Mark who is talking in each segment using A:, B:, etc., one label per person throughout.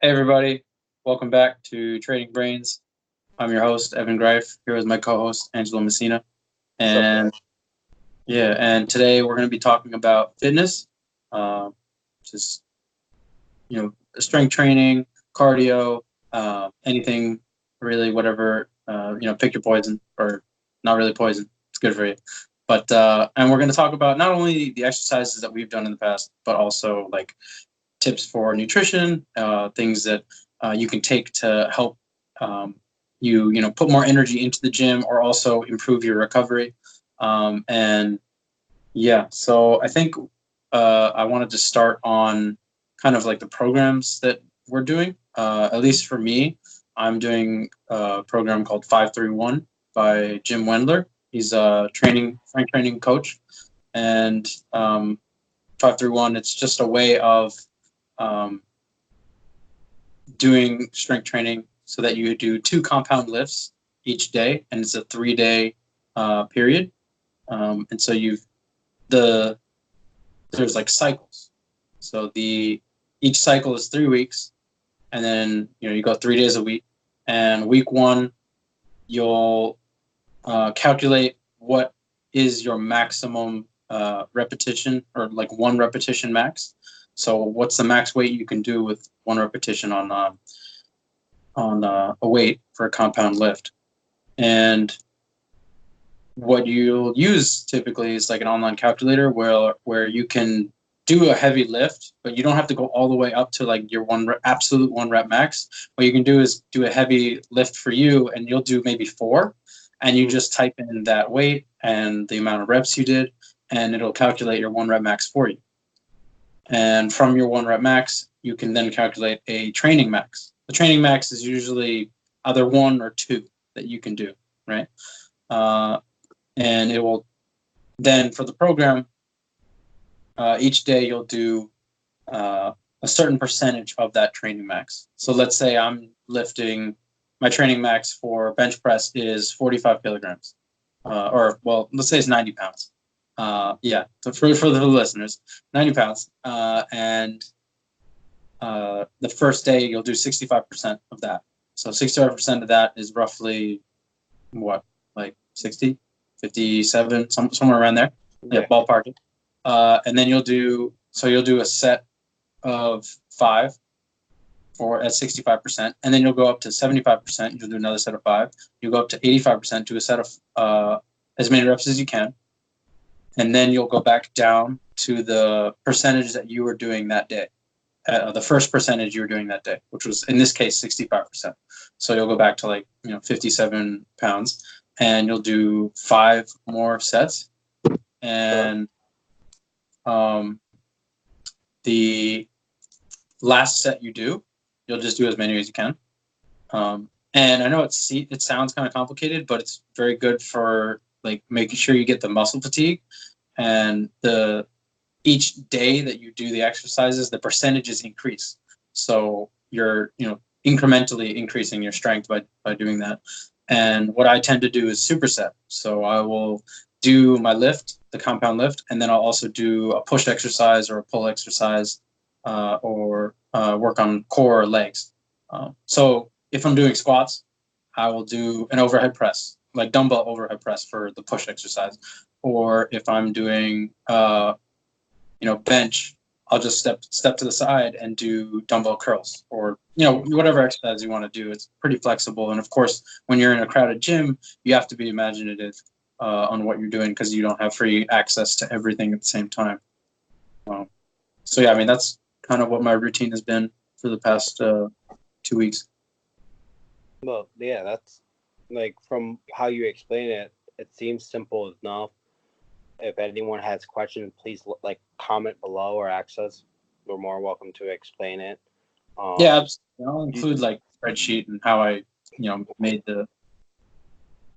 A: Hey everybody, welcome back to Trading Brains. I'm your host, Evan Greif, here with my co-host, Angelo Messina.
B: What's up,
A: And
B: guys?
A: and today we're going to be talking about fitness, uh, just, strength training, cardio, anything really, whatever, pick your poison, or not really poison, it's good for you. But, and we're going to talk about not only the exercises that we've done in the past, but also like tips for nutrition, things that you can take to help um, put more energy into the gym or also improve your recovery. And yeah, so I think I wanted to start on kind of like the programs that we're doing. At least for me, I'm doing a program called 531 by Jim Wendler. He's a strength training coach, and 531. It's just a way of um, doing strength training so that you do 2 compound lifts each day, and it's a 3-day period. And so there's like cycles. So the each cycle is 3 weeks, and then you go 3 days a week. And week one, you'll calculate what is your maximum repetition, or like one repetition max. So what's the max weight you can do with one repetition on a weight for a compound lift? And what you'll use typically is like an online calculator where you can do a heavy lift, but you don't have to go all the way up to like your absolute 1 rep max. What you can do is do a heavy lift for you, and you'll do maybe 4, and you just type in that weight and the amount of reps you did, and it'll calculate your 1 rep max for you. And from your 1 rep max, you can then calculate a training max. The training max is usually either 1 or 2 that you can do, right? And it will then, for the program, each day you'll do a certain percentage of that training max. So let's say I'm lifting, my training max for bench press is 45 kilograms, or well, let's say it's 90 pounds. Yeah, so for the listeners, 90 pounds. And the first day you'll do 65% of that. So 65% of that is roughly what, like 60, 57, somewhere around there. Yeah, ballpark it. And then you'll do a set of 5 for at 65%, and then you'll go up to 75%. You'll do another set of 5. You'll go up to 85%, do a set of as many reps as you can, and then you'll go back down to the percentage that you were doing that day. The first percentage you were doing that day, which was in this case 65%. So you'll go back to like 57 pounds, and you'll do 5 more sets, and the last set you do, you'll just do as many as you can. And I know it sounds kind of complicated, but it's very good for like making sure you get the muscle fatigue, and each day that you do the exercises, the percentages increase. So you're incrementally increasing your strength by doing that. And what I tend to do is superset. So I will do my lift, the compound lift, and then I'll also do a push exercise or a pull exercise, or work on core or legs. So if I'm doing squats, I will do an overhead press, like dumbbell overhead press for the push exercise. Or if I'm doing bench, I'll just step to the side and do dumbbell curls, or whatever exercise you want to do. It's pretty flexible, and of course, when you're in a crowded gym, you have to be imaginative on what you're doing, because you don't have free access to everything at the same time. So yeah, I mean, that's kind of what my routine has been for the past 2 weeks.
B: Well, yeah, that's like from how you explain it, it seems simple enough. If anyone has questions, please comment below or ask us. We're more welcome to explain it.
A: Yeah, I'll include like spreadsheet and how I made the.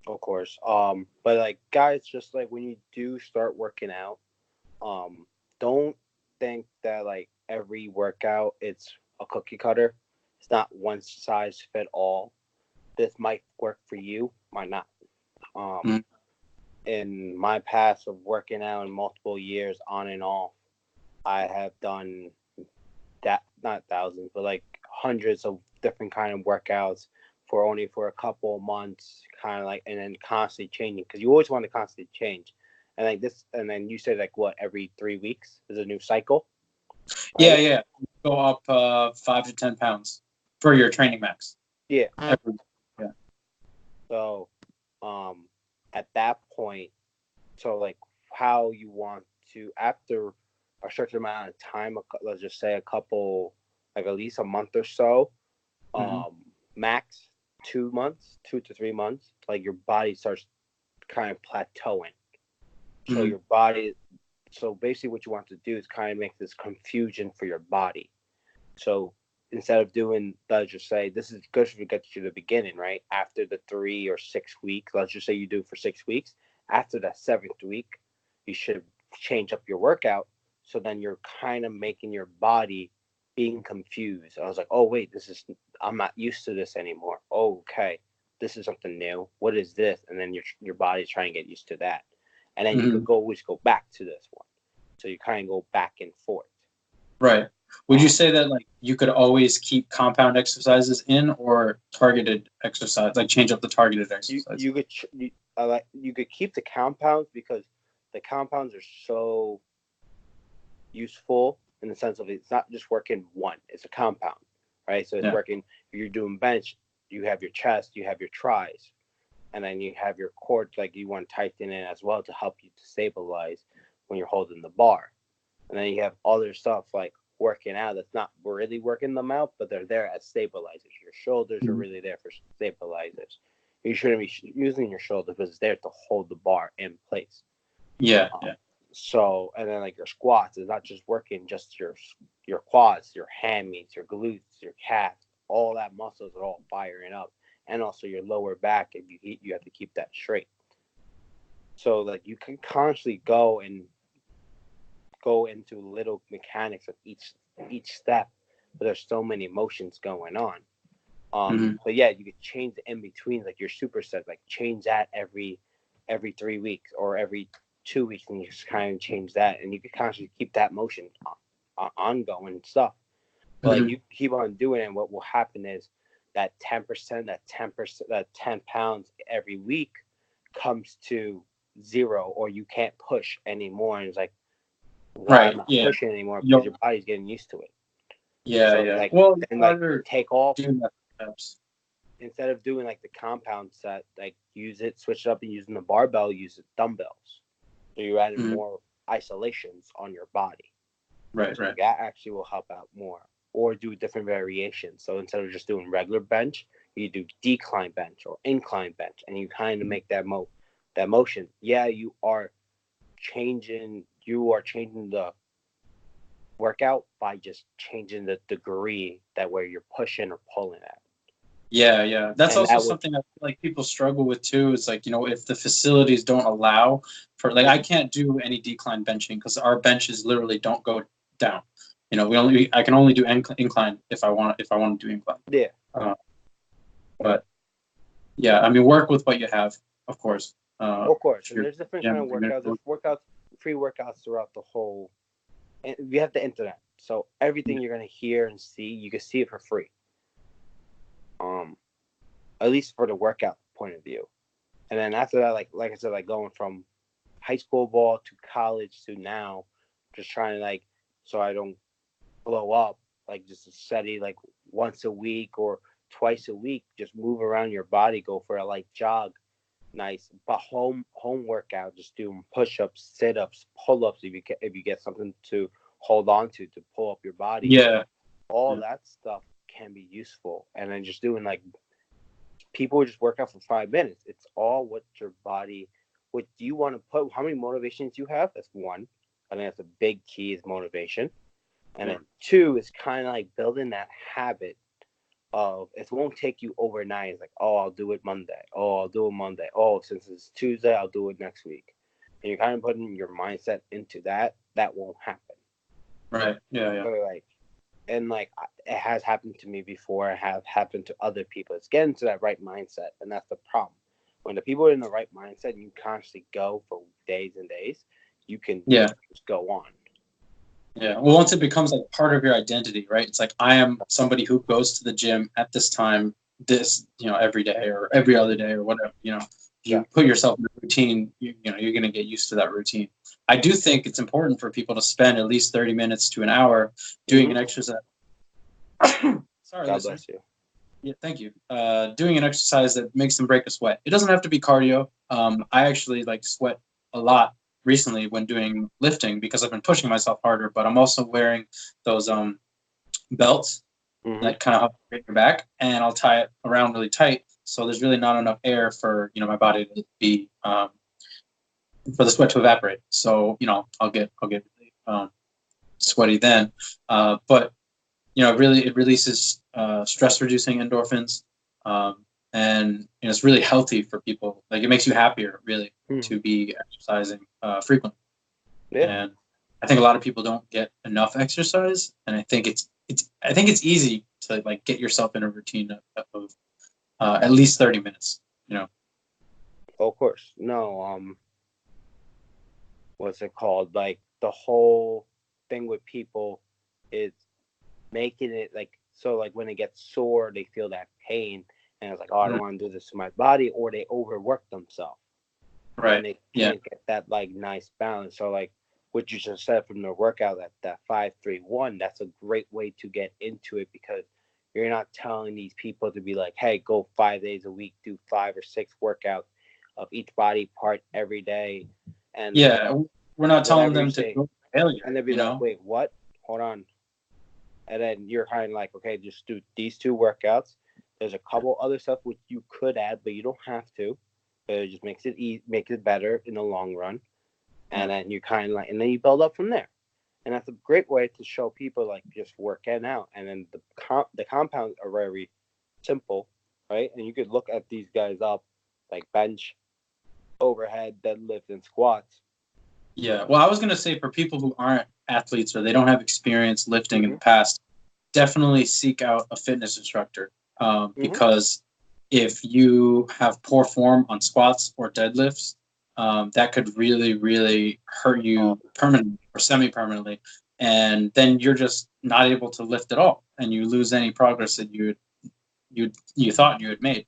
B: Of course. But like guys, just like when you do start working out, don't think that like every workout it's a cookie cutter. It's not one size fit all. This might work for you, might not.
A: Mm.
B: In my past of working out in multiple years on and off, I have done that, not thousands, but like hundreds of different kind of workouts for a couple of months, kind of like, and then constantly changing because you always want to constantly change. And like this, and then you said like what, every 3 weeks is a new cycle,
A: Yeah,
B: right?
A: yeah. Go up 5 to 10 pounds for your training max.
B: Yeah.
A: Every, yeah.
B: So, at that point, so like how you want to after a certain amount of time, let's just say a couple, like at least a month or so, max 2 months, 2 to 3 months, like your body starts kind of plateauing. So your body, so basically what you want to do is kind of make this confusion for your body. So instead of doing, let's just say, this is good to get you to the beginning, right? After the 3 or 6 weeks, let's just say you do it for 6 weeks. After that 7th week, you should change up your workout. So then you're kind of making your body being confused. I was like, oh, wait, I'm not used to this anymore. Oh, okay. This is something new. What is this? And then your body's trying to get used to that. And then you could always go back to this one. So you kind of go back and forth.
A: Right. Would you say that like you could always keep compound exercises in or targeted exercise, like change up the targeted exercise?
B: You could keep the compounds because the compounds are so useful in the sense of it's not just working one, it's a compound, right? So it's working, if you're doing bench, you have your chest, you have your tries, and then you have your core, like you want to tighten in as well to help you to stabilize when you're holding the bar. And then you have other stuff like working out that's not really working them out, but they're there as stabilizers. Your shoulders are really there for stabilizers. You shouldn't be using your shoulders because it's there to hold the bar in place.
A: Yeah.
B: So, and then like your squats is not just working just your quads, your hammies, your glutes, your calves, all that muscles are all firing up, and also your lower back. If you eat, you have to keep that straight. So like you can constantly go into little mechanics of each step, but there's so many motions going on. But yeah, you could change the in between, like your superset, like change that every 3 weeks or every 2 weeks, and you just kind of change that, and you could constantly keep that motion ongoing and stuff. But like you keep on doing it, and what will happen is that 10%, that 10 pounds every week comes to 0, or you can't push anymore. And it's like, why am I not pushing anymore? Because your body's getting used to it.
A: Yeah,
B: so
A: yeah.
B: Like,
A: well,
B: and like take off.
A: Instead
B: of doing like the compound set, like switch it up and using the barbell, use the dumbbells. So you're adding more isolations on your body.
A: Right.
B: That actually will help out more. Or do different variations. So instead of just doing regular bench, you do decline bench or incline bench, and you kind of make that motion. Yeah, you are changing the workout by just changing the degree that where you're pushing or pulling at.
A: Yeah. That's also something I feel like people struggle with too. Is like, if the facilities don't allow for, like, I can't do any decline benching because our benches literally don't go down. I can only do incline if I want to do incline.
B: Yeah.
A: But yeah, I mean, work with what you have, of course.
B: Of course, and there's different kind of workouts. There's free workouts throughout the whole. And you have the internet, so everything you're gonna hear and see, you can see it for free. At least for the workout point of view, and then after that, like I said, like going from high school ball to college to now, just trying to so I don't blow up, like just a steady once a week or twice a week, just move around your body, go for a light jog, nice, but home workout, just doing push-ups, sit-ups, pull-ups if you get something to hold on to pull up your body.
A: Yeah,
B: all that stuff can be useful. And then just doing people just work out for 5 minutes. It's all what your body, what do you want to put, how many motivations you have. That's one. I think that's a big key, is motivation. And then 2 is kind of building that habit of, it won't take you overnight. It's I'll do it Monday. I'll do it Monday. Since it's Tuesday, I'll do it next week. And you're kind of putting your mindset into that. That won't happen.
A: Right. Yeah.
B: And it has happened to me before. It have happened to other people. It's getting to that right mindset, and that's the problem. When the people are in the right mindset, and you constantly go for days and days, you can just go on.
A: Yeah. Well, once it becomes like part of your identity, right? It's like I am somebody who goes to the gym at this time, every day or every other day or whatever.
B: Yeah.
A: You put yourself in a routine, you're going to get used to that routine. I do think it's important for people to spend at least 30 minutes to an hour doing an exercise. Sorry,
B: God
A: listener.
B: bless you.
A: Yeah, thank you. Doing an exercise that makes them break a sweat. It doesn't have to be cardio. I actually like sweat a lot recently when doing lifting because I've been pushing myself harder, but I'm also wearing those belts that kind of help break your back, and I'll tie it around really tight so there's really not enough air for my body to be for the sweat to evaporate. So I'll get sweaty then, but really it releases stress reducing endorphins, and it's really healthy for people. Like it makes you happier really to be exercising frequently.
B: Yeah.
A: And I think a lot of people don't get enough exercise, and I think it's easy to like get yourself in a routine of at least 30 minutes.
B: Of course. No, what's it called? Like the whole thing with people is making it like so like when they get sore, they feel that pain and it's like, oh, I don't want to do this to my body, or they overwork themselves.
A: Right.
B: And they can't get that like nice balance. So like what you just said from the workout, that 5-3-1, that's a great way to get into it because you're not telling these people to be like, hey, go 5 days a week, do 5 or 6 workouts of each body part every day. And
A: we're not telling
B: whatever you
A: them to
B: say,
A: go failure,
B: and they'd be like, wait, what? Hold on. And then you're kind of like, okay, just do these 2 workouts. There's a couple other stuff which you could add, but you don't have to. But it just makes it better in the long run. And then you kind of like, and then you build up from there. And that's a great way to show people like just working out. And then the compounds are very simple, right? And you could look at these guys up, like bench, overhead, deadlift, and squats.
A: Yeah. Well, I was gonna say for people who aren't athletes or they don't have experience lifting in the past, definitely seek out a fitness instructor, because if you have poor form on squats or deadlifts, that could really, really hurt you permanently or semi-permanently, and then you're just not able to lift at all, and you lose any progress that you thought you had made.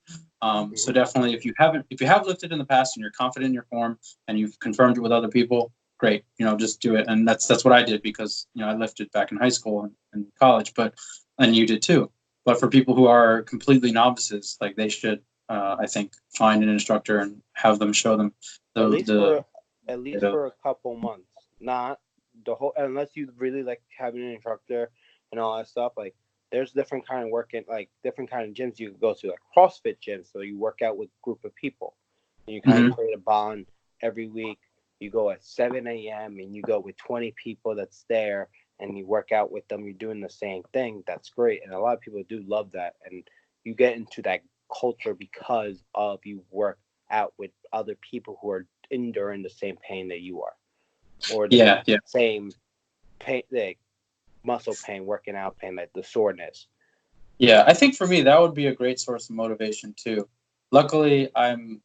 A: So definitely, if you have lifted in the past and you're confident in your form and you've confirmed it with other people, great. Just do it. And that's what I did because I lifted back in high school and college, and you did too. But for people who are completely novices, like they should, I think, find an instructor and have them show them
B: at least for a couple months, not the whole, unless you really like having an instructor and all that stuff. Like there's different kind of working, like different kind of gyms you can go to, like CrossFit gyms. So you work out with a group of people and you kind of create a bond every week. You go at 7 a.m. and you go with 20 people that's there and you work out with them. You're doing the same thing. That's great. And a lot of people do love that. And you get into that culture because of you work out with other people who are enduring the same pain that you are, or the same pain, like muscle pain, working out pain, like the soreness.
A: Yeah, I think for me that would be a great source of motivation too. Luckily, I'm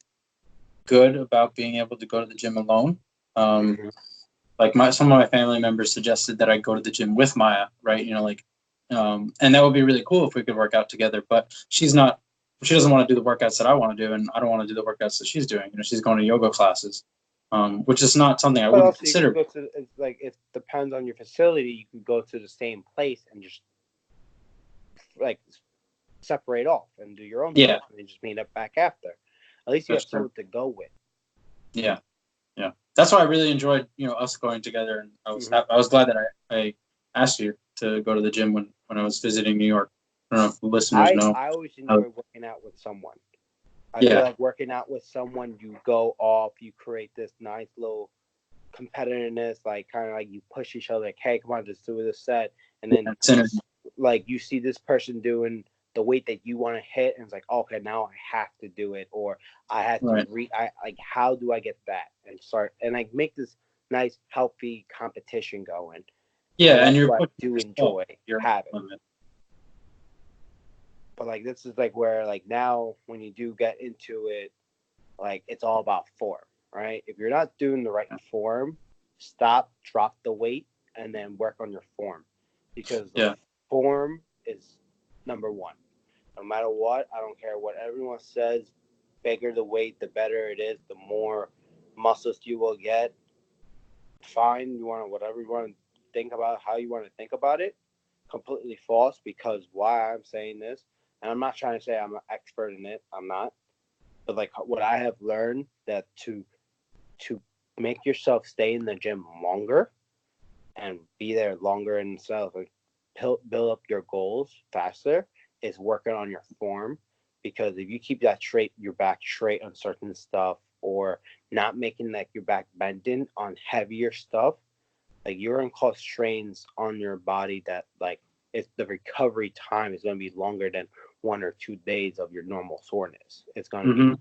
A: good about being able to go to the gym alone. Like some of my family members suggested that I go to the gym with Maya, right? And that would be really cool if we could work out together. But she doesn't want to do the workouts that I want to do, and I don't want to do the workouts that she's doing. She's going to yoga classes, which is not something I wouldn't consider.
B: It's like it depends on your facility. You could go to the same place and just like separate off and do your own stuff, and just meet up back after. At least you have someone to go with.
A: Yeah. That's why I really enjoyed, us going together, and I was glad that I asked you to go to the gym when I was visiting New York. I don't know if the listeners know.
B: I always enjoy working out with someone. I feel like working out with someone, you go off, you create this nice little competitiveness, like kind of like you push each other, like, hey, come on, just do this set, and then like you see this person doing the weight that you want to hit, and it's like, okay, now I have to do it, or I have to like, how do I get that, and start and like make this nice, healthy competition going.
A: Yeah, and
B: that's what I do enjoy having. But like this is like where like now when you do get into it, like it's all about form, right? If you're not doing the right form, drop the weight, and then work on your form, because the
A: Yeah.
B: form is number one. No matter what, I don't care what everyone says. Bigger the weight, the better it is. The more muscles you will get. Fine, you want to whatever you want to think about, how you want to think about it. Completely false, because why I'm saying this, and I'm not trying to say I'm an expert in it. I'm not, but like what I have learned, that to make yourself stay in the gym longer and be there longer in itself and build up your goals faster is working on your form. Because if you keep that straight, your back straight on certain stuff, or not making like your back bending on heavier stuff, like you're gonna cause strains on your body that like it's the recovery time is gonna be longer than 1 or 2 days of your normal soreness. It's gonna be
A: Mm-hmm.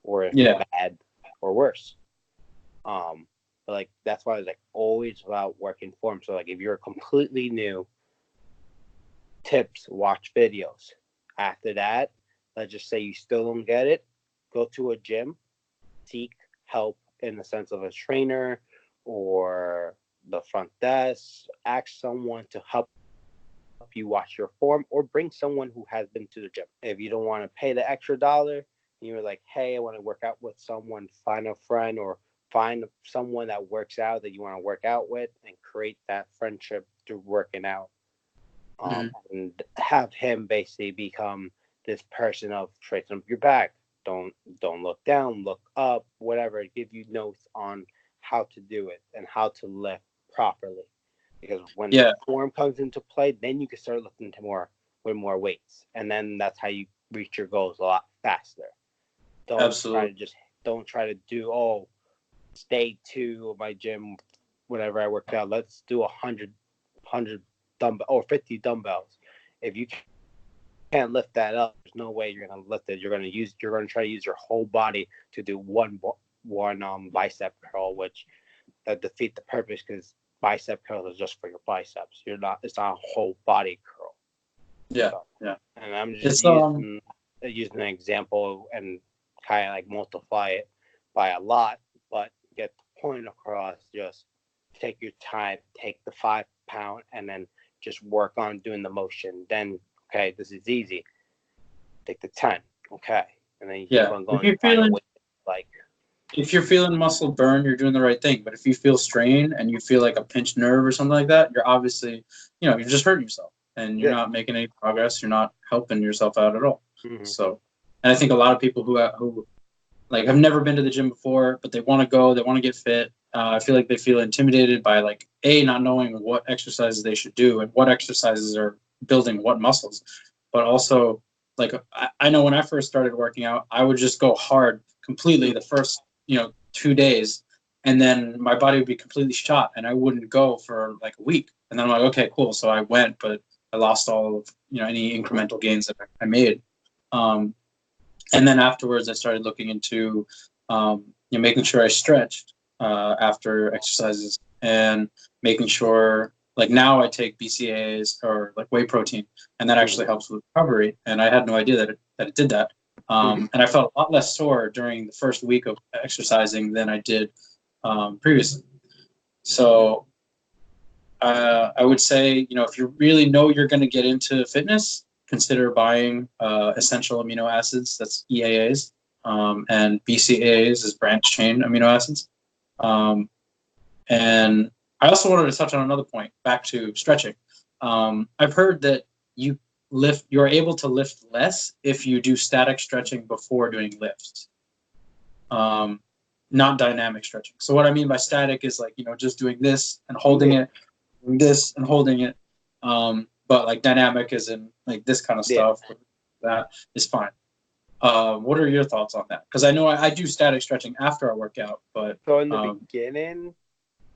B: or if
A: Yeah.
B: bad or worse. But like that's why it's like always about working form. So like if you're completely new, tips, watch videos. After that, let's just say you still don't get it, go to a gym, seek help in the sense of a trainer or the front desk. Ask someone to help you watch your form, or bring someone who has been to the gym. If you don't want to pay the extra dollar, you're like, hey, I want to work out with someone, find a friend or find someone that works out that you want to work out with, and create that friendship through working out.
A: Mm-hmm.
B: And have him basically become this person of straighten up your back. Don't look down, look up, whatever. Give you notes on how to do it and how to lift properly. Because when
A: Yeah.
B: the form comes into play, then you can start lifting to more with more weights, and then that's how you reach your goals a lot faster.
A: Absolutely.
B: Don't try to do day 2 of my gym whenever I work out. Let's do 100 dumbbell or 50 dumbbells. If you can't lift that up, there's no way you're gonna lift it. You're gonna try to use your whole body to do one bicep curl, which that defeat the purpose, because bicep curls is just for your biceps. It's not a whole body curl.
A: Yeah.
B: So,
A: Yeah.
B: and I'm just
A: It's
B: using an example and kind of like multiply it by a lot, but get the point across. Just take your time, take the 5 pound, and then just work on doing the motion. Then, okay, this is easy. Take the 10, okay, and then you keep
A: yeah.
B: on going. Find a way, like
A: If you're feeling muscle burn, you're doing the right thing. But if you feel strain and you feel like a pinched nerve or something like that, you're obviously, you're just hurting yourself and you're
B: yeah.
A: not making any progress. You're not helping yourself out at all.
B: Mm-hmm.
A: So, and I think a lot of people who like have never been to the gym before, but they want to go, they want to get fit. I feel like they feel intimidated by like not knowing what exercises they should do and what exercises are building what muscles, but also like I know when I first started working out, I would just go hard completely the first 2 days, and then my body would be completely shot, and I wouldn't go for like a week, and then I'm like, okay, cool. So I went, but I lost all of any incremental gains that I made. And then afterwards, I started looking into making sure I stretched after exercises, and making sure, like, now I take BCAAs or like whey protein, and that actually helps with recovery. And I had no idea that it did that. And I felt a lot less sore during the first week of exercising than I did previously. So I would say, if you really know you're going to get into fitness, consider buying essential amino acids, that's EAAs, and BCAAs is branched chain amino acids. And I also wanted to touch on another point, back to stretching. I've heard that you're able to lift less if you do static stretching before doing lifts, not dynamic stretching. So what I mean by static is like, just doing this and holding it, this and holding it, but like dynamic is in like this kind of stuff. That is fine. What are your thoughts on that? Because I know I do static stretching after I work out, but
B: so in the beginning,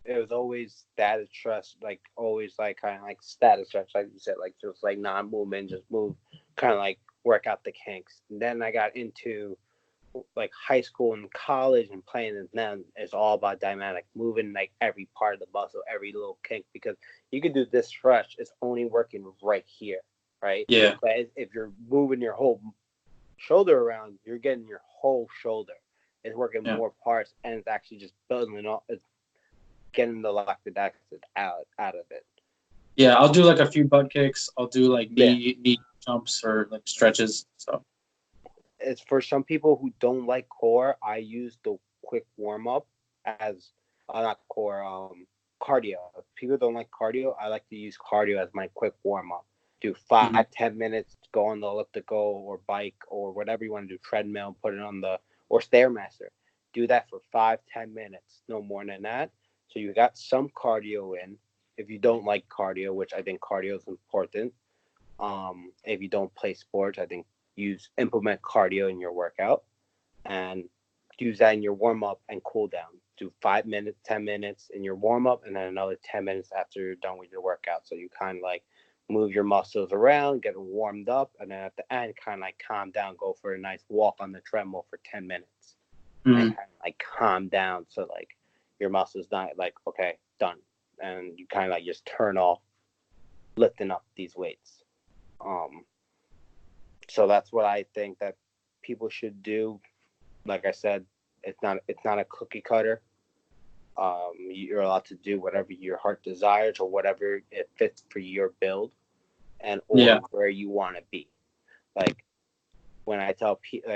B: it was always static stretch, like always like kind of like static stretch, like you said, like just like non-movement, just move, kind of like work out the kinks. And then I got into like high school and college and playing, and then it's all about dynamic, moving like every part of the muscle, every little kink, because you can do this stretch, it's only working right here, right?
A: Yeah.
B: But if you're moving your whole shoulder around, you're getting your whole shoulder. It's working more parts, and it's actually just building it all. getting the lactic acid out of it.
A: Yeah, I'll do like a few butt kicks. I'll do like
B: Yeah.
A: knee jumps or like stretches. So
B: It's for some people who don't like core. I use the quick warm up as not core, cardio. If people don't like cardio, I like to use cardio as my quick warm up. Do 5-10 minutes, go on the elliptical or bike or whatever you want to do, treadmill, put it on the or stairmaster. Do that for 5-10 minutes, no more than that. So you got some cardio in. If you don't like cardio, which I think cardio is important, if you don't play sports, I think implement cardio in your workout and use that in your warm up and cool down. Do 5 minutes, 10 minutes in your warm up, and then another 10 minutes after you're done with your workout. So you kind of like move your muscles around, get them warmed up, and then at the end, kind of like calm down, go for a nice walk on the treadmill for 10 minutes, and kind of like calm down. So like your muscles not like okay, done, and you kind of like just turn off lifting up these weights. So that's what I think that people should do. Like I said, it's not a cookie cutter. You're allowed to do whatever your heart desires or whatever it fits for your build and or where you want to be. Like when I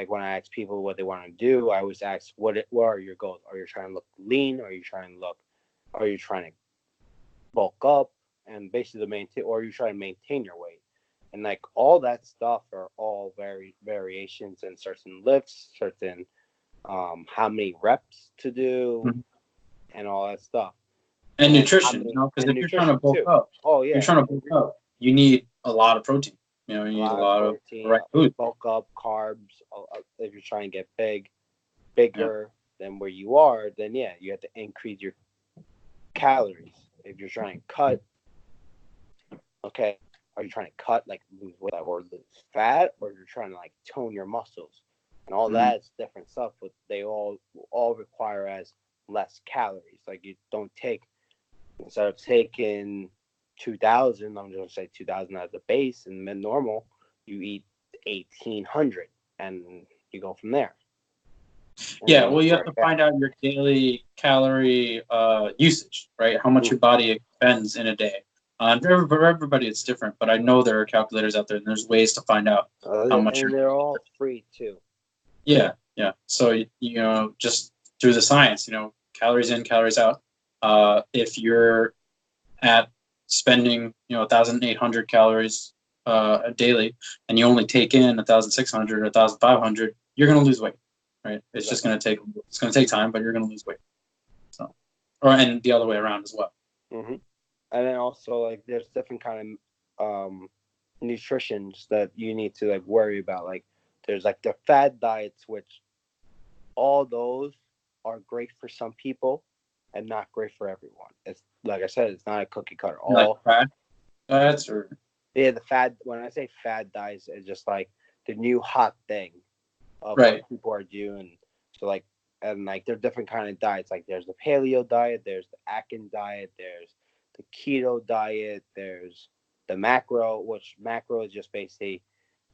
B: when I ask people what they want to do, I always ask what are your goals? Are you trying to look lean? Are you trying to bulk up and basically maintain, or are you trying to maintain your weight? And like all that stuff are all variations in certain lifts, certain how many reps to do, and all that stuff.
A: And nutrition, because if you're trying to bulk up, you need a lot of protein. You need a lot of right food.
B: Bulk up, carbs. If you're trying to get bigger than where you are, then you have to increase your calories. If you're trying to cut, okay, are you trying to cut, like lose weight or lose fat, or you're trying to like tone your muscles? And all that is different stuff, but they all require as less calories. Like you don't take, instead of taking 2,000, I'm just gonna say 2,000 as a base, and then normal, you eat 1,800, and you go from there.
A: Yeah, well, you have to find out your daily calorie usage, right? How much your body expends in a day. For everybody, it's different, but I know there are calculators out there, and there's ways to find out how much.
B: And they're all free too.
A: Yeah. So just through the science, calories in, calories out. If you're at spending 1,800 calories daily, and you only take in 1,600 or 1,500, you're going to lose weight. Right, it's just going to take time, but you're going to lose weight. So, and the other way around as well.
B: And then also like there's different kind of nutritions that you need to like worry about. Like there's like the fad diets, which all those are great for some people and not great for everyone. It's like I said, it's not a cookie cutter.
A: All fad diets or
B: the fad. When I say fad diets, it's just like the new hot thing. Of what people are doing. So like, and like there's different kind of diets. Like there's the paleo diet, there's the Atkins diet, there's the keto diet, there's the macro, which macro is just basically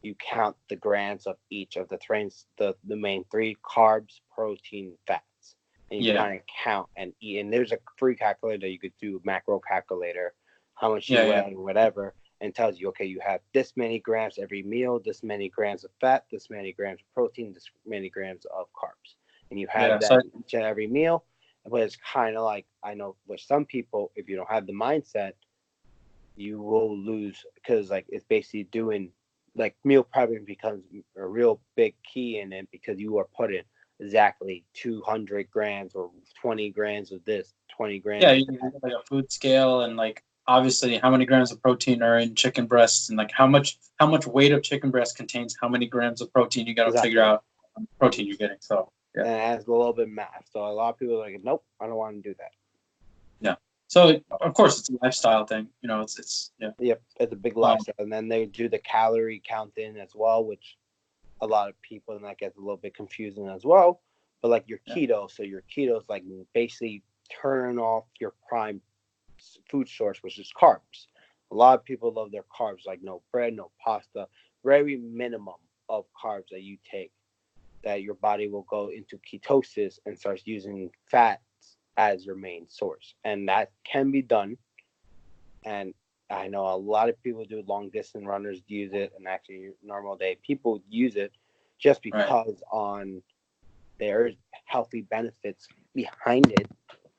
B: you count the grams of each of the main three: carbs, protein, fats, and you kind of count and eat. And there's a free calculator you could do, macro calculator, how much you weigh, whatever. And tells you, okay, you have this many grams every meal, this many grams of fat, this many grams of protein, this many grams of carbs. And you have that each and every meal. But it's kind of like, I know with some people, if you don't have the mindset, you will lose, because like it's basically doing, like meal prepping becomes a real big key in it, because you are putting exactly 200 grams or 20 grams of this, 20 grams.
A: Yeah, you have like a food scale, and like obviously how many grams of protein are in chicken breasts, and like how much weight of chicken breast contains how many grams of protein. You got to figure out how much protein you're getting. So
B: and it adds a little bit of math. So a lot of people are like, nope, I don't want to do that.
A: Yeah. So of course it's a lifestyle thing. It's
B: Yep, it's a big lifestyle, and then they do the calorie counting as well, which a lot of people, and that gets a little bit confusing as well. But like your keto, so your keto is like basically turn off your prime food source, which is carbs. A lot of people love their carbs, like no bread, no pasta, very minimum of carbs that you take, that your body will go into ketosis and starts using fats as your main source, and that can be done. And I know a lot of people do, long distance runners use it, and actually normal day people use it just
A: Right.
B: because on there's healthy benefits behind it,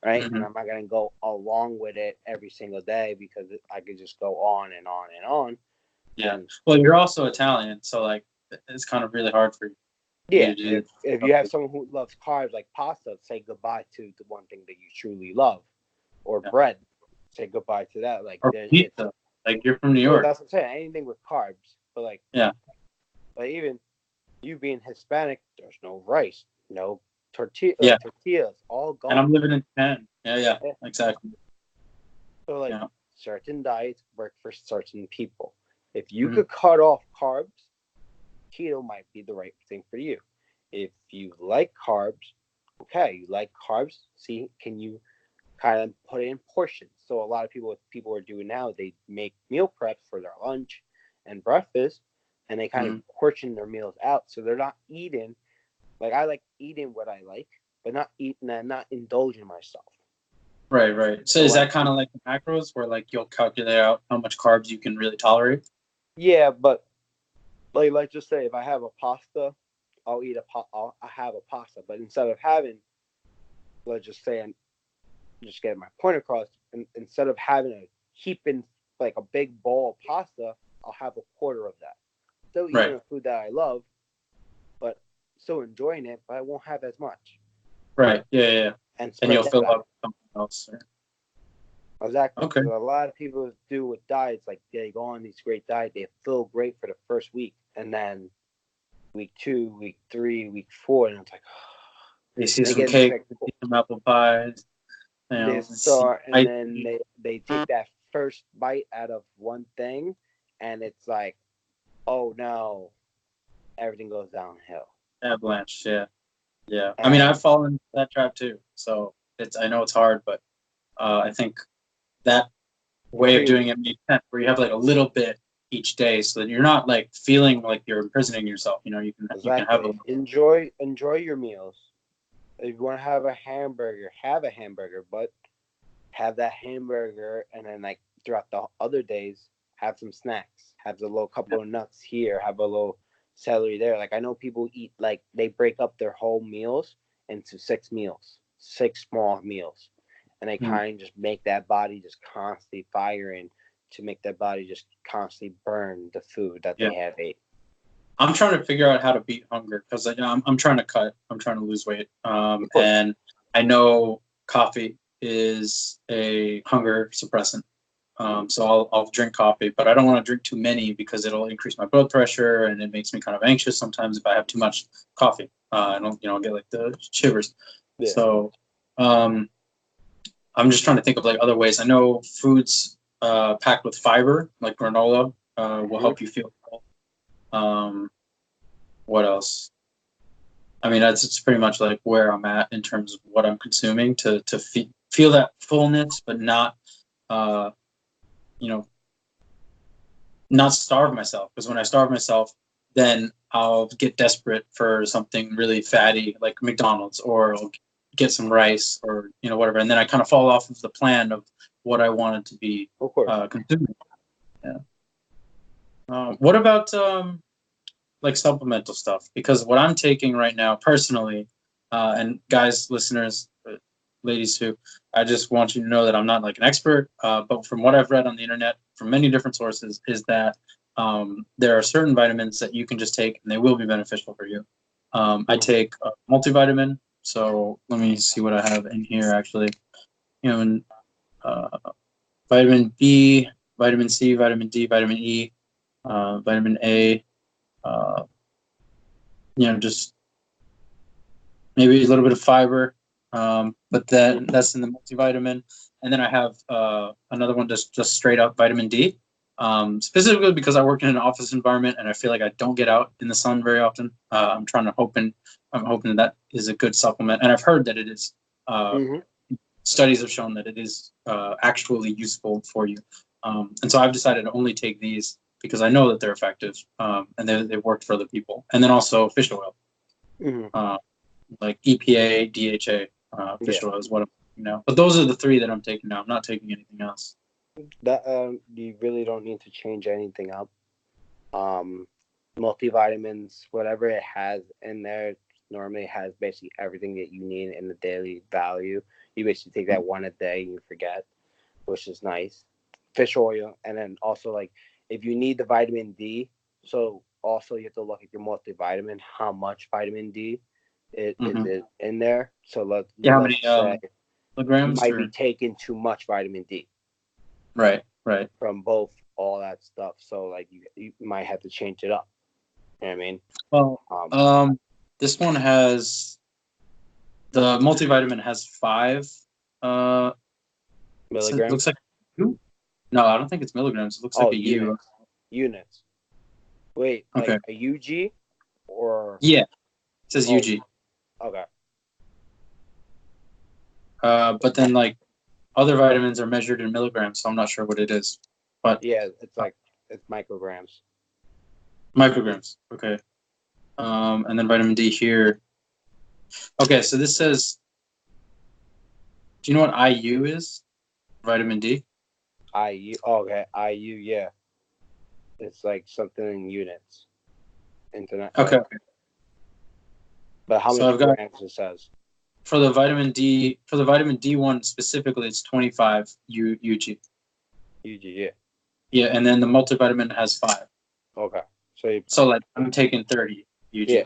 B: right? And
A: Hmm.
B: I'm not gonna go along with it every single day because I could just go on and on and on.
A: Yeah.
B: And
A: Well, you're also Italian, so like it's kind of really hard for you
B: yeah,
A: to do
B: if
A: stuff
B: you have
A: like
B: someone who loves carbs like pasta, say goodbye to the one thing that you truly love, or
A: that.
B: bread, say goodbye to that. Like
A: Or
B: then it's
A: pizza. Like you're from New
B: well,
A: York.
B: that's what I'm saying. Anything with carbs, but
A: Yeah.
B: even you being Hispanic, there's no rice, no
A: Yeah.
B: tortillas, all
A: And
B: gone.
A: I'm living in Japan. Yeah, yeah.
B: Yeah.
A: Exactly.
B: So
A: Yeah.
B: certain diets work for certain people. If you
A: Mhm.
B: could cut off carbs, keto might be the right thing for you. If you like carbs, okay, you like carbs, see, can you kind of put it in portions? So a lot of people are doing now, they make meal preps for their lunch and breakfast, and they kind of
A: Mhm.
B: portion their meals out. So they're not eating, like I like eating what I like, but not eating and not indulging myself.
A: Right, right. So
B: So
A: is that kind of like the macros where like you'll calculate out how much carbs you can really tolerate?
B: yeah, but let's just say if I have a pasta, I'll eat I have a pasta, but instead of having, let's just say, I'm just getting my point across, instead of having a heaping like a big bowl of pasta, I'll have a quarter of that. Still eating
A: Right,
B: a food that I love, but still enjoying it, but I won't have as much,
A: right. Yeah, yeah, yeah.
B: and
A: And
B: spread
A: you'll
B: that
A: fill
B: out.
A: up with something else.
B: Exactly,
A: Okay.
B: because a lot of people do with diets, like they go on these great diets, they feel great for the first week, and then week 2, week 3, week 4, and it's like,
A: They see
B: and they
A: some
B: get into
A: cake,
B: like
A: they see some apple pies,
B: they
A: see
B: start, and
A: ice
B: then
A: cream,
B: they take that first bite out of one thing, and it's like, oh no, everything goes downhill.
A: avalanche. Yeah, yeah. I mean, I've
B: And
A: fallen into that trap too. So I know it's hard, but I think that way of
B: pretty
A: doing it makes sense where you have like a little bit each day so that you're not like feeling like you're imprisoning yourself. You can have a
B: exactly,
A: little.
B: enjoy your meals. If you want to have a hamburger, but have that hamburger, and then like throughout the other days, have some snacks, have a little
A: Yeah.
B: couple of nuts here, have a little celery there. Like I know people eat, like they break up their whole meals into 6 meals, 6 small meals, and they
A: Mm.
B: kind of just make that body just constantly firing to make that body just constantly burn the food that
A: Yeah.
B: they have ate.
A: I'm trying to figure out how to beat hunger because I'm trying to cut. I'm trying to lose weight.
B: Of course,
A: And I know coffee is a hunger suppressant. So I'll drink coffee, but I don't want to drink too many because it'll increase my blood pressure and it makes me kind of anxious sometimes if I have too much coffee. I don't, get like the shivers.
B: yeah.
A: So um, I'm just trying to think of like other ways. I know foods packed with fiber, like granola, will
B: Mm-hmm.
A: help you feel full. Um, what else? I mean, that's it's pretty much like where I'm at in terms of what I'm consuming to feel that fullness, but not uh, you know not starve myself. Because when I starve myself, then I'll get desperate for something really fatty like McDonald's, or I'll get some rice, or whatever, and then I kind of fall off of the plan of what I wanted to be
B: Of course.
A: consuming. Yeah. What about like supplemental stuff? Because what I'm taking right now personally, and guys, listeners, ladies too, I just want you to know that I'm not like an expert, but from what I've read on the internet from many different sources is that there are certain vitamins that you can just take and they will be beneficial for you. I
B: Mm-hmm.
A: take a multivitamin. So let me see what I have in here actually. And uh, vitamin B, vitamin C, vitamin D, vitamin E, vitamin A, uh, just maybe a little bit of fiber, but then that's in the multivitamin. And then I have another one just straight up vitamin D, specifically because I work in an office environment and I feel like I don't get out in the sun very often. I'm hoping that is a good supplement, and I've heard that it is.
B: Mm-hmm.
A: Studies have shown that it is actually useful for you, and so I've decided to only take these because I know that they're effective, and they worked for other people. And then also fish oil.
B: Mm-hmm.
A: Uh, like EPA, DHA,
B: Yeah.
A: fish oil is what. But those are the three that I'm taking now. I'm not taking anything else.
B: That you really don't need to change anything up. Multivitamins, whatever it has in there, normally has basically everything that you need in the daily value. You basically take that one a day and you forget, which is nice. Fish oil, and then also like if you need the vitamin D, so also you have to look at your multivitamin, how much vitamin D is it in there. So
A: How
B: let's
A: many
B: say you
A: milligrams
B: might be
A: or
B: taking too much vitamin D
A: right.
B: from both all that stuff. So like you might have to change it up. You know what I mean?
A: Well,
B: Um,
A: this one has the multivitamin has 5. It
B: milligrams.
A: looks like U. No, I don't think it's milligrams. It looks like
B: Oh,
A: a U.
B: units. Wait,
A: Okay.
B: like a UG or
A: Yeah, it says
B: oh,
A: UG.
B: okay.
A: But then like other vitamins are measured in milligrams, so I'm not sure what it is. But
B: Yeah, it's micrograms.
A: micrograms. Okay. And then vitamin D here. Okay, so this says, do you know what IU is? Vitamin D?
B: IU. Oh, okay, IU. Yeah, it's like something in units. Internet.
A: Okay.
B: But how
A: So
B: much
A: I've got
B: grams it says?
A: for the vitamin D one specifically, it's 25 UG.
B: UG. Yeah.
A: Yeah, and then the multivitamin has 5.
B: Okay.
A: So like I'm taking 30 UG
B: Yeah.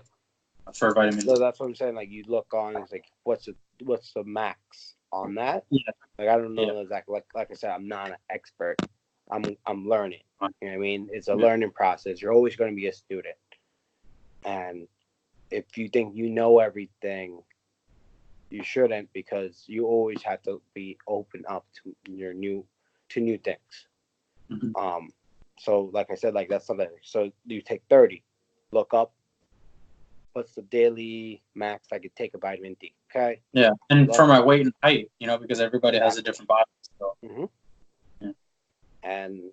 A: for vitamin
B: So
A: D.
B: that's what I'm saying. Like you look on, it's like what's the max on that?
A: Yeah.
B: Like I don't know
A: Yeah.
B: exactly. Like I said, I'm not an expert. I'm learning. You know what I mean? It's a
A: Yeah.
B: learning process. You're always going to be a student, and if you think you know everything, you shouldn't, because you always have to be open up to new things.
A: Mhm.
B: So like I said, like that's something. So you take 30, look up what's the daily max I could take of vitamin D. Okay.
A: Yeah, and for
B: Look.
A: my weight and height, because everybody has a different body. So
B: Mm-hmm.
A: yeah.
B: And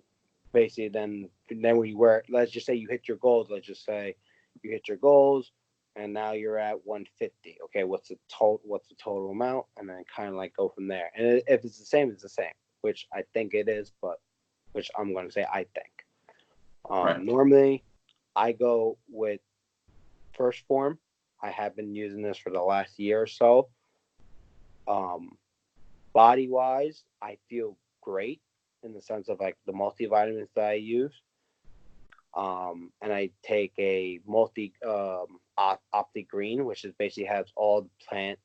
B: basically, then when you wear, let's just say you hit your goals. Let's just say you hit your goals, and now you're at 150. Okay, what's the total? What's the total amount? And then kind of like go from there. And if it's the same, it's the same, which I think it is, but which I'm going to say I think.
A: Right.
B: Normally, I go with first form. I have been using this for the last year or so. Body wise, I feel great in the sense of like the multivitamins that I use. And I take a Opti Green, which is basically has all the plant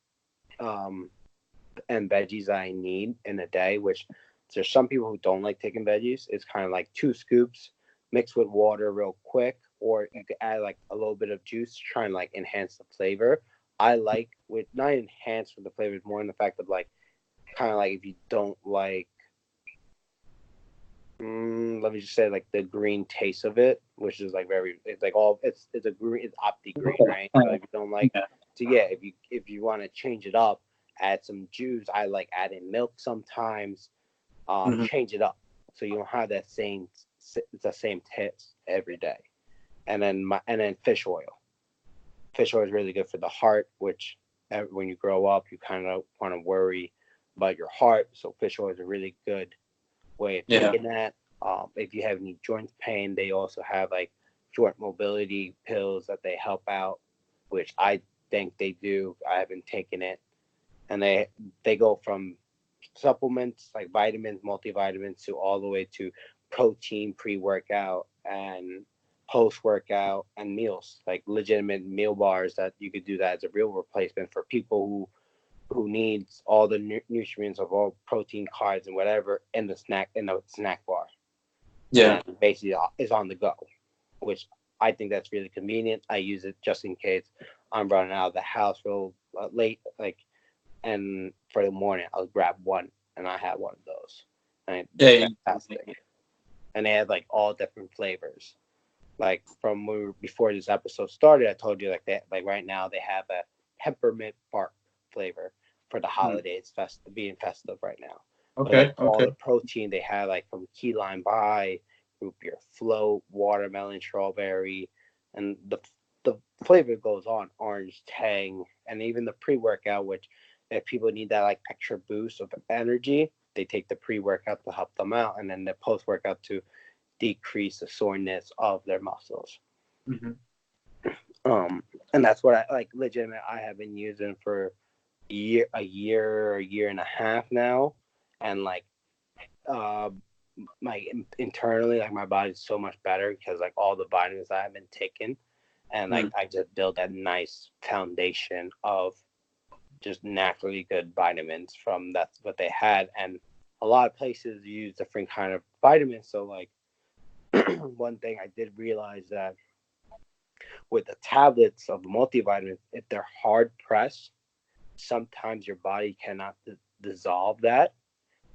B: and veggies I need in a day. Which there's some people who don't like taking veggies. It's kind of like 2 scoops mixed with water real quick, or you could add like a little bit of juice to try and like enhance the flavor. I like with not enhance with the flavor, more in the fact of like kind of like if you don't like let me just say like the green taste of it, which is like very, it's like all it's a green, it's Opti Green, right? So if you don't like,
A: Yeah.
B: so yeah, if you want to change it up, add some juice. I like adding milk sometimes.
A: Mhm.
B: Change it up so you don't have that the same taste every day. And then fish oil. Fish oil is really good for the heart, which when you grow up, you kind of want to worry about your heart. So fish oil is a really good way of
A: Yeah.
B: taking that. If you have any joint pain, they also have like joint mobility pills that they help out, which I think they do. I haven't taken it, and they go from supplements like vitamins, multivitamins, to all the way to protein pre-workout and post-workout and meals, like legitimate meal bars that you could do that as a real replacement for people who needs all the nutrients of all protein, carbs, and whatever in the snack bar,
A: Yeah.
B: and basically is on the go, which I think that's really convenient. I use it just in case I'm running out of the house real late, like, and for the morning I'll grab one, and I have one of those, and they're
A: Yeah.
B: fantastic. And they have like all different flavors. Like from before this episode started, I told you like that, like right now they have a peppermint bark flavor for the holidays, being festive right now. But like
A: Okay.
B: all
A: Okay.
B: the protein they have, like from key lime pie, root beer float, watermelon, strawberry, and the flavor goes on, orange tang, and even the pre workout, which if people need that like extra boost of energy, they take the pre-workout to help them out, and then the post-workout to decrease the soreness of their muscles.
A: Mm-hmm.
B: And that's what I like. Legitimate, I have been using for a year and a half now, and like, internally, like my body's so much better because like all the vitamins I have been taking, and like I just build that nice foundation of just naturally good vitamins from that's what they had. And a lot of places use different kind of vitamins. So like one thing I did realize that with the tablets of the multivitamins, if they're hard pressed, sometimes your body cannot dissolve that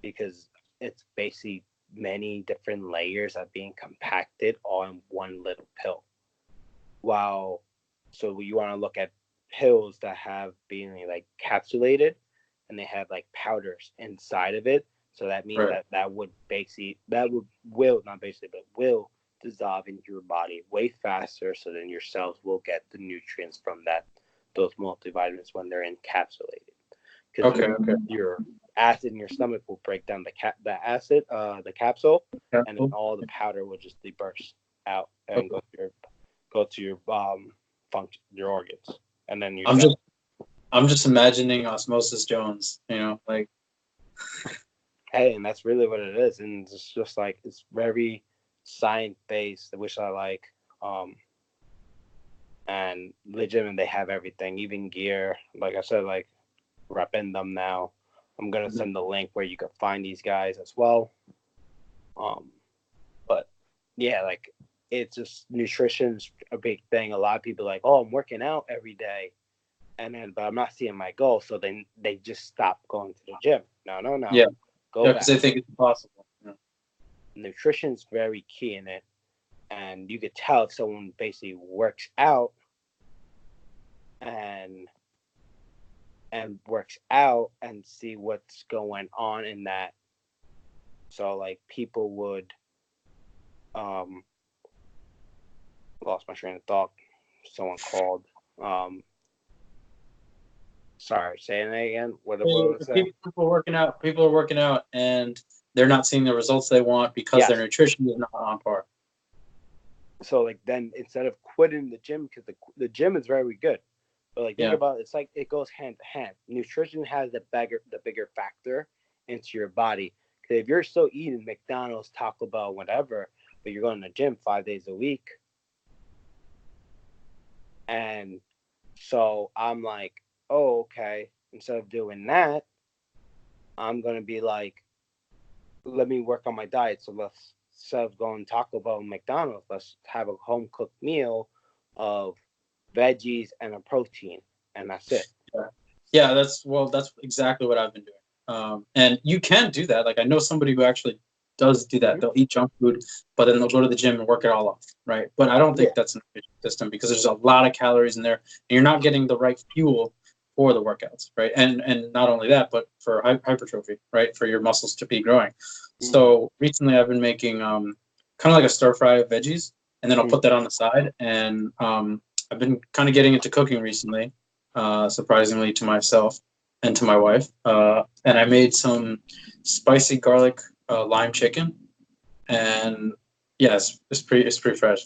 B: because it's basically many different layers are being compacted all in one little pill. Wow. So you want to look at pills that have been like capsulated and they have like powders inside of it. So that means that would basically, will, not basically, but will dissolve into your body way faster. So then your cells will get the nutrients from those multivitamins when they're encapsulated. Because your acid in your stomach will break down the capsule, and then all the powder will just burst out and go to your function, your organs, and then
A: I'm just imagining Osmosis Jones, like.
B: Hey, and that's really what it is, and it's just like it's very science based, which I like. And legitimate, they have everything, even gear. Like I said, like repping them now. I'm gonna send the link where you can find these guys as well. But yeah, like it's just nutrition's a big thing. A lot of people are like, oh, I'm working out every day, but I'm not seeing my goal, so then they just stop going to the gym. No.
A: Yeah.
B: Go back.
A: Because they think it's impossible. Yeah.
B: Nutrition's very key in it, and you could tell if someone basically works out and see what's going on in that. So like people would lost my train of thought. Someone called. Sorry, say it again. What was that?
A: People are working out and they're not seeing the results they want because their nutrition is not on par.
B: So like then instead of quitting the gym, because the gym is very good, but like think about it, it's like it goes hand to hand. Nutrition has the bigger factor into your body. Because if you're still eating McDonald's, Taco Bell, whatever, but you're going to the gym 5 days a week, and so I'm like, oh, okay. Instead of doing that, I'm gonna be like, let me work on my diet. So let's, instead of going Taco Bell and McDonald's, let's have a home cooked meal of veggies and a protein, and that's it.
A: Yeah, that's exactly what I've been doing. And you can do that. Like I know somebody who actually does do that. Mm-hmm. They'll eat junk food, but then they'll go to the gym and work it all off, right? But I don't think that's an efficient system because there's a lot of calories in there, and you're not getting the right fuel for the workouts, right? And not only that, but for hypertrophy, right? For your muscles to be growing. Mm-hmm. So recently I've been making kind of like a stir fry of veggies, and then I'll put that on the side. And I've been kind of getting into cooking recently, surprisingly to myself and to my wife. And I made some spicy garlic lime chicken, and yes, it's pretty fresh.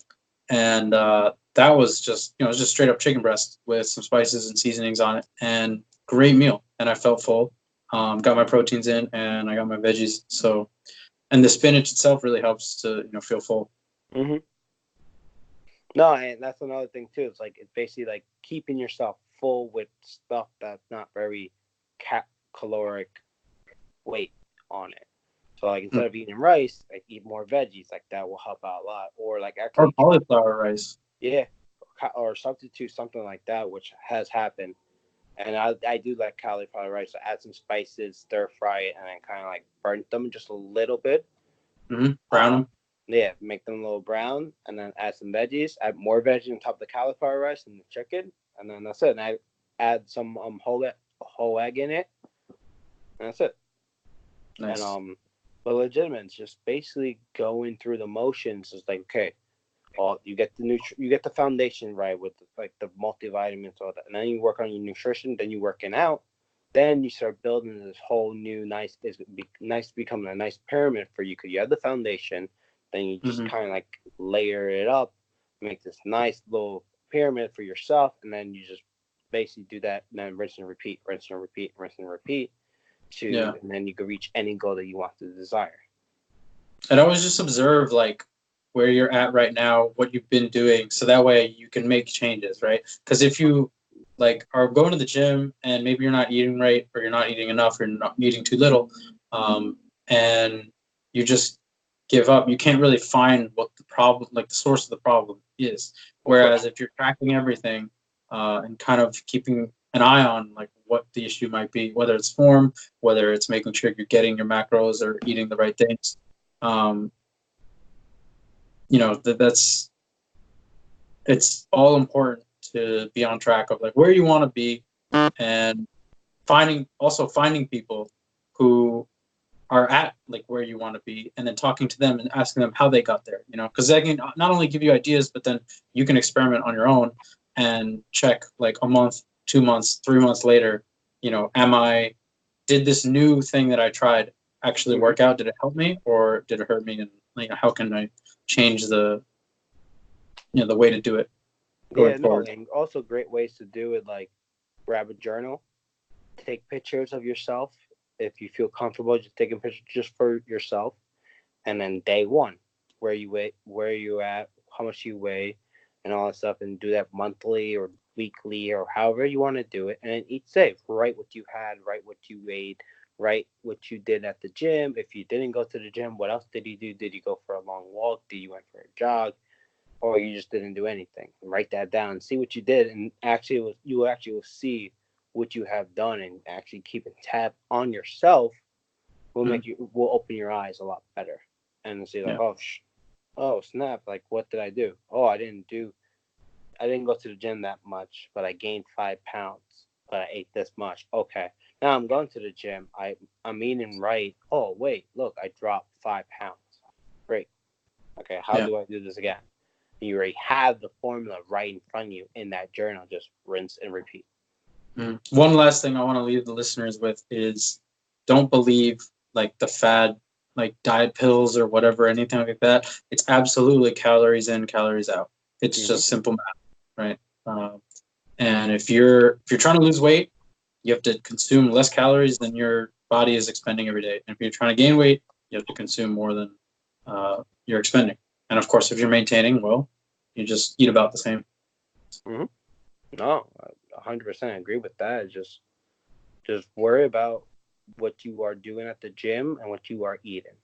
A: And that was just it was just straight up chicken breast with some spices and seasonings on it, and great meal. And I felt full. Got my proteins in, and I got my veggies. So, and the spinach itself really helps to feel full.
B: Mm-hmm. No, and that's another thing too. It's like it's basically like keeping yourself full with stuff that's not very caloric weight on it. So like instead of eating rice, like eat more veggies. Like that will help out a lot. Or like actually
A: cauliflower rice.
B: Yeah, or substitute something like that, which has happened. And I do like cauliflower rice. So add some spices, stir fry it, and then kind of like burn them just a little bit.
A: Mm-hmm. Brown them.
B: Yeah, make them a little brown, and then add some veggies. Add more veggies on top of the cauliflower rice and the chicken, and then that's it. And I add some whole egg in it, and that's it.
A: Nice.
B: And but legitimate, it's just basically going through the motions. It's like, okay, well, you get the foundation right with like the multivitamins, all that, and then you work on your nutrition. Then you working out, Then you start building this whole new nice becoming a nice pyramid for you, because you have the foundation. Then you just kind of like layer it up, make this nice little pyramid for yourself, and then you just basically do that, and then rinse and repeat, rinse and repeat, rinse and repeat, and then you can reach any goal that you want to desire.
A: And always just observe like where you're at right now, what you've been doing, so that way you can make changes, right? Because if you like are going to the gym and maybe you're not eating right, or you're not eating enough, or you're not eating too little, and you just give up, you can't really find what the problem, like the source of the problem is. Whereas if you're tracking everything and kind of keeping an eye on like what the issue might be, whether it's form, whether it's making sure you're getting your macros or eating the right things, you know, that's it's all important to be on track of like where you want to be, and finding people who are at like where you want to be, and then talking to them and asking them how they got there, you know, because they can not only give you ideas, but then you can experiment on your own and check like a month, 2 months, 3 months later, you know, did this new thing that I tried actually work out? Did it help me or did it hurt me? And you know, how can I change the way to do it going forward?
B: And also great ways to do it, like grab a journal, take pictures of yourself. If you feel comfortable just taking pictures just for yourself, and then day one, where you at, how much you weigh, and all that stuff, and do that monthly or weekly or however you want to do it. And then each day, write what you had, write what you weighed, write what you did at the gym. If you didn't go to the gym, what else did you do? Did you go for a long walk? Did you went for a jog? Or you just didn't do anything? Write that down and see what you did, and you will see what you have done, and actually keeping tab on yourself will open your eyes a lot better, and see like, oh snap, like what did I do? Oh, I didn't go to the gym that much, but I gained 5 pounds, but I ate this much. Okay, now I'm going to the gym, I'm eating right. Oh wait, look, I dropped 5 pounds. Great. Okay, how do I do this again? You already have the formula right in front of you in that journal. Just rinse and repeat.
A: One last thing I want to leave the listeners with is don't believe like the fad, like diet pills or whatever, anything like that. It's absolutely calories in, calories out. It's just simple math, right? And if you're trying to lose weight, you have to consume less calories than your body is expending every day. And if you're trying to gain weight, you have to consume more than you're expending. And of course, if you're maintaining, well, you just eat about the same.
B: No, 100% agree with that. Just worry about what you are doing at the gym and what you are eating.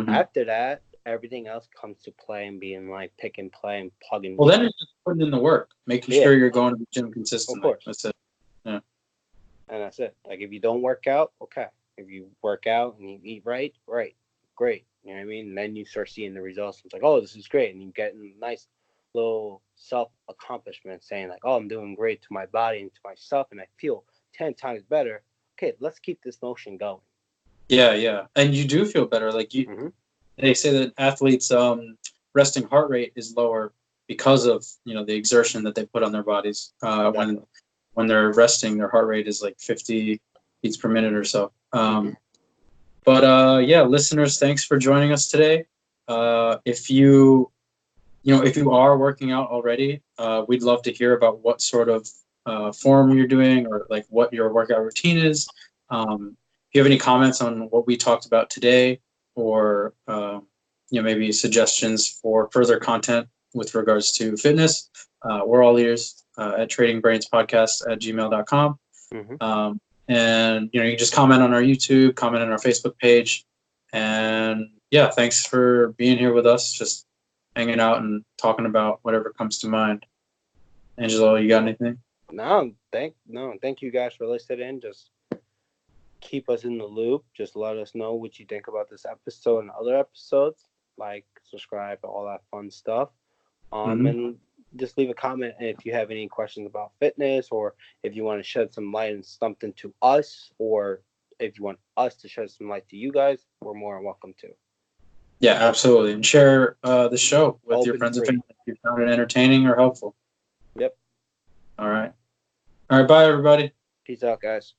B: After that, everything else comes to play, and being like pick and play and plug and.
A: Well, then it's just putting in the work, making sure you're going to the gym consistently.
B: Of course.
A: That's it. Yeah.
B: And that's it. Like if you don't work out, okay. If you work out and you eat right, great. You know what I mean? And then you start seeing the results. It's like, oh, this is great, and you get a nice little self-accomplishment saying like, oh, I'm doing great to my body and to myself, and I feel 10 times better. Okay, let's keep this motion going.
A: Yeah. And you do feel better. Like they say that athletes' resting heart rate is lower because of the exertion that they put on their bodies. When they're resting, their heart rate is like 50 beats per minute or so. But listeners, thanks for joining us today. If you are working out already, we'd love to hear about what sort of form you're doing, or like what your workout routine is. If you have any comments on what we talked about today, or maybe suggestions for further content with regards to fitness, we're all ears at tradingbrainspodcast@gmail.com. And you can just comment on our YouTube, comment on our Facebook page, and thanks for being here with us, just hanging out and talking about whatever comes to mind. Angelo, you got anything?
B: No, thank you guys for listening. Just keep us in the loop. Just let us know what you think about this episode and other episodes. Like, subscribe, all that fun stuff. And just leave a comment if you have any questions about fitness, or if you want to shed some light on something to us, or if you want us to shed some light to you guys, we're more than welcome to.
A: Yeah, absolutely. And share the show with your friends and family if you found it entertaining or helpful.
B: Yep.
A: All right. Bye, everybody.
B: Peace out, guys.